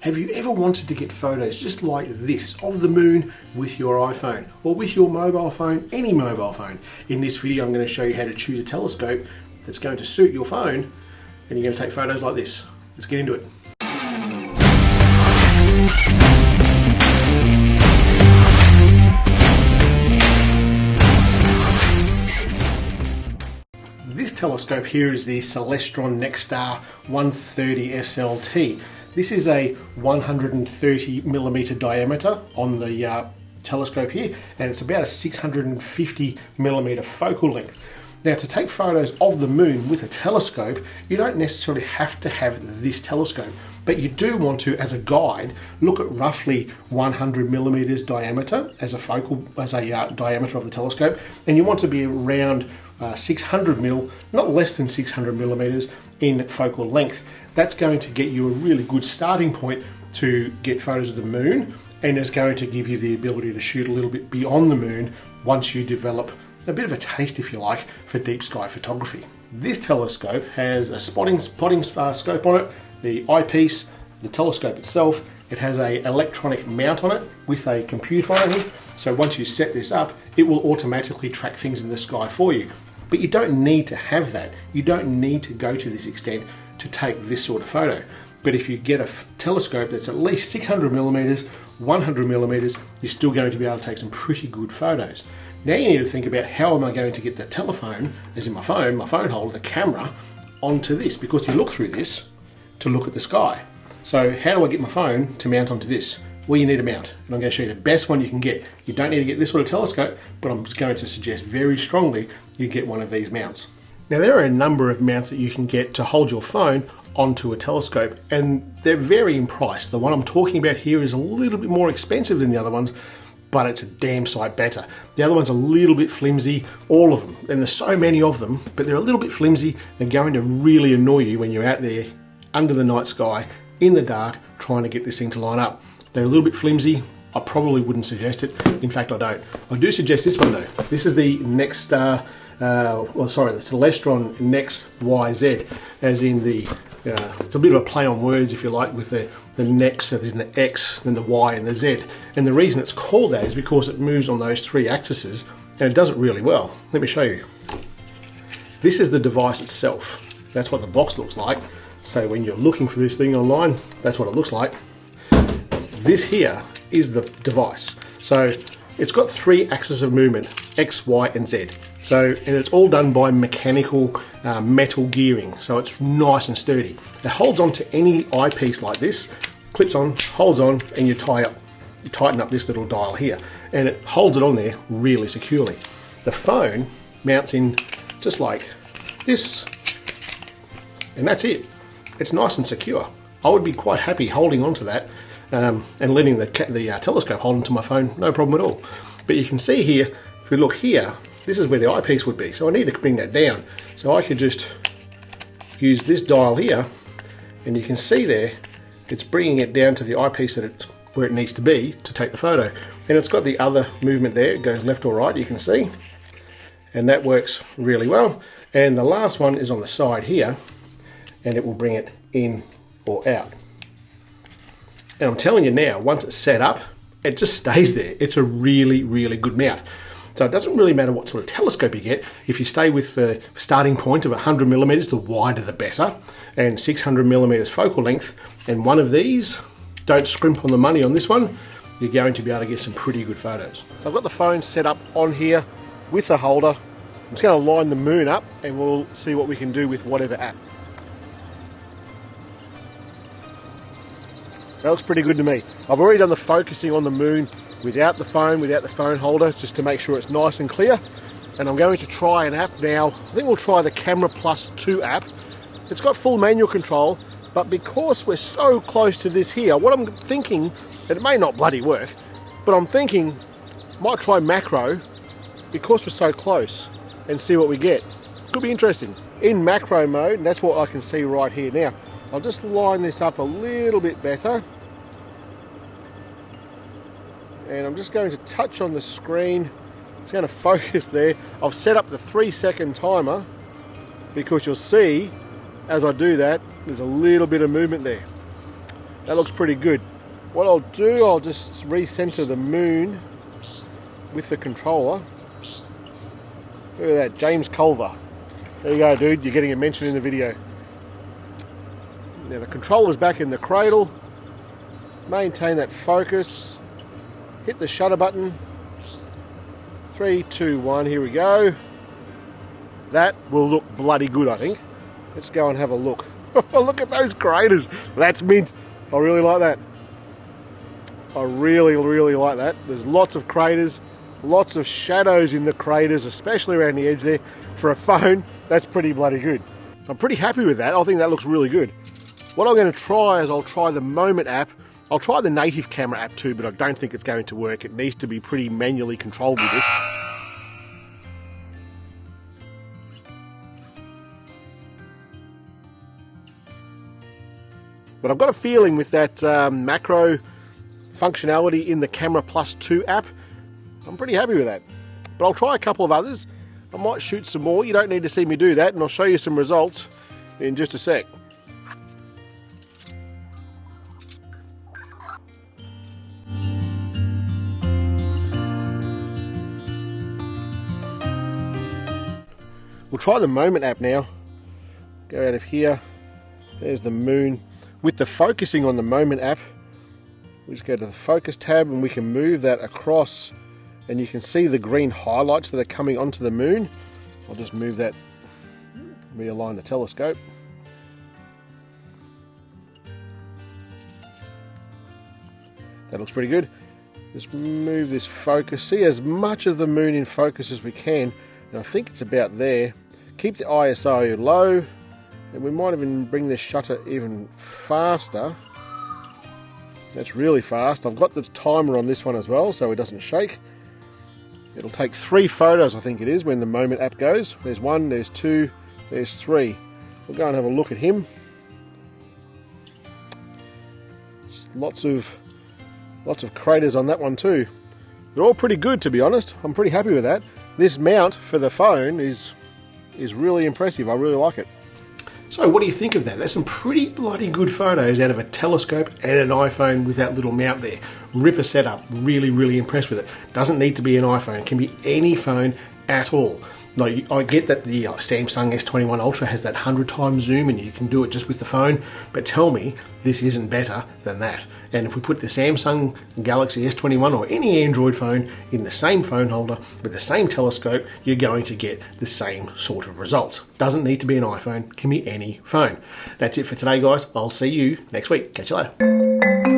Have you ever wanted to get photos just like this of the moon with your iPhone or with your mobile phone, any mobile phone? In this video I'm going to show you how to choose a telescope that's going to suit your phone and you're going to take photos like this. Let's get into it. This telescope here is the Celestron NexStar 130 SLT. This is a 130mm diameter on the telescope here, and it's about a 650mm focal length. Now, to take photos of the moon with a telescope, you don't necessarily have to have this telescope, but you do want to, as a guide, look at roughly 100mm diameter as a diameter of the telescope, and you want to be around 600mm, not less than 600mm in focal length. That's going to get you a really good starting point to get photos of the moon, and it's going to give you the ability to shoot a little bit beyond the moon once you develop a bit of a taste, if you like, for deep sky photography. This telescope has a spotting scope on it, the eyepiece, the telescope itself. It has an electronic mount on it with a computer on it. So once you set this up, it will automatically track things in the sky for you. But you don't need to have that. You don't need to go to this extent to take this sort of photo. But if you get a telescope that's at least 600mm, 100mm, you're still going to be able to take some pretty good photos. Now you need to think about, how am I going to get the telephone, as in my phone holder, the camera, onto this? Because you look through this to look at the sky. So how do I get my phone to mount onto this? Well, you need a mount, and I'm going to show you the best one you can get. You don't need to get this sort of telescope, but I'm going to suggest very strongly you get one of these mounts. Now, there are a number of mounts that you can get to hold your phone onto a telescope, and they're varying in price. The one I'm talking about here is a little bit more expensive than the other ones, but it's a damn sight better. The other one's a little bit flimsy, all of them, and there's so many of them, but they're a little bit flimsy. They're going to really annoy you when you're out there under the night sky, in the dark, trying to get this thing to line up. They're a little bit flimsy. I probably wouldn't suggest it. In fact, I don't. I do suggest this one though. This is the NexStar, the Celestron NexYZ, as in the, it's a bit of a play on words, if you like, with the Nex, so there's an X, then the Y and the Z. And the reason it's called that is because it moves on those three axes, and it does it really well. Let me show you. This is the device itself. That's what the box looks like. So when you're looking for this thing online, that's what it looks like. This here is the device. So it's got three axes of movement, X, Y, and Z. So, and it's all done by mechanical metal gearing. So it's nice and sturdy. It holds on to any eyepiece like this, clips on, holds on, and you tighten up this little dial here. And it holds it on there really securely. The phone mounts in just like this, and that's it. It's nice and secure. I would be quite happy holding onto that and letting the telescope hold onto my phone, no problem at all. But you can see here, if we look here, this is where the eyepiece would be. So I need to bring that down. So I could just use this dial here, and you can see there, it's bringing it down to the eyepiece where it needs to be to take the photo. And it's got the other movement there, it goes left or right, you can see. And that works really well. And the last one is on the side here, and it will bring it in or out. And I'm telling you now, once it's set up, it just stays there. It's a really, really good mount. So it doesn't really matter what sort of telescope you get. If you stay with the starting point of 100mm, the wider the better, and 600mm focal length, and one of these, don't scrimp on the money on this one, you're going to be able to get some pretty good photos. So I've got the phone set up on here with the holder. I'm just going to line the moon up, and we'll see what we can do with whatever app. That looks pretty good to me. I've already done the focusing on the moon without the phone holder, just to make sure it's nice and clear. And I'm going to try an app now. I think we'll try the Camera Plus 2 app. It's got full manual control, but because we're so close to this here, what I'm thinking, and it may not bloody work, but I'm thinking, might try macro, because we're so close, and see what we get. Could be interesting. In macro mode, and that's what I can see right here now. I'll just line this up a little bit better. And I'm just going to touch on the screen. It's going to focus there. I've set up the 3-second timer because you'll see as I do that, there's a little bit of movement there. That looks pretty good. What I'll do, I'll just recenter the moon with the controller. Look at that, James Culver. There you go, dude, you're getting a mention in the video. Now the controller's back in the cradle. Maintain that focus. Hit the shutter button. 3, 2, 1, here we go. That will look bloody good, I think. Let's go and have a look. Look at those craters. That's mint. I really like that. I really, really like that. There's lots of craters, lots of shadows in the craters, especially around the edge there. For a phone, that's pretty bloody good. I'm pretty happy with that. I think that looks really good. What I'm going to try is I'll try the Moment app. I'll try the native camera app too, but I don't think it's going to work. It needs to be pretty manually controlled with this. But I've got a feeling with that macro functionality in the Camera Plus 2 app, I'm pretty happy with that. But I'll try a couple of others. I might shoot some more. You don't need to see me do that, and I'll show you some results in just a sec. We'll try the Moment app now. Go out of here. There's the moon. With the focusing on the Moment app, we just go to the focus tab and we can move that across, and you can see the green highlights that are coming onto the moon. I'll just move that, realign the telescope. That looks pretty good. Just move this focus. See as much of the moon in focus as we can. And I think it's about there. Keep the ISO low. And we might even bring this shutter even faster. That's really fast. I've got the timer on this one as well, so it doesn't shake. It'll take 3 photos, I think it is, when the Moment app goes. There's 1, there's 2, there's 3. We'll go and have a look at him. Lots of craters on that one too. They're all pretty good, to be honest. I'm pretty happy with that. This mount for the phone is really impressive. I really like it. So what do you think of that? There's some pretty bloody good photos out of a telescope and an iPhone with that little mount there. Ripper setup, really, really impressed with it. Doesn't need to be an iPhone, it can be any phone at all. Like, I get that the Samsung S21 Ultra has that 100 times zoom and you can do it just with the phone, but tell me this isn't better than that. And if we put the Samsung Galaxy S21 or any Android phone in the same phone holder with the same telescope, you're going to get the same sort of results. Doesn't need to be an iPhone, can be any phone. That's it for today, guys. I'll see you next week. Catch you later.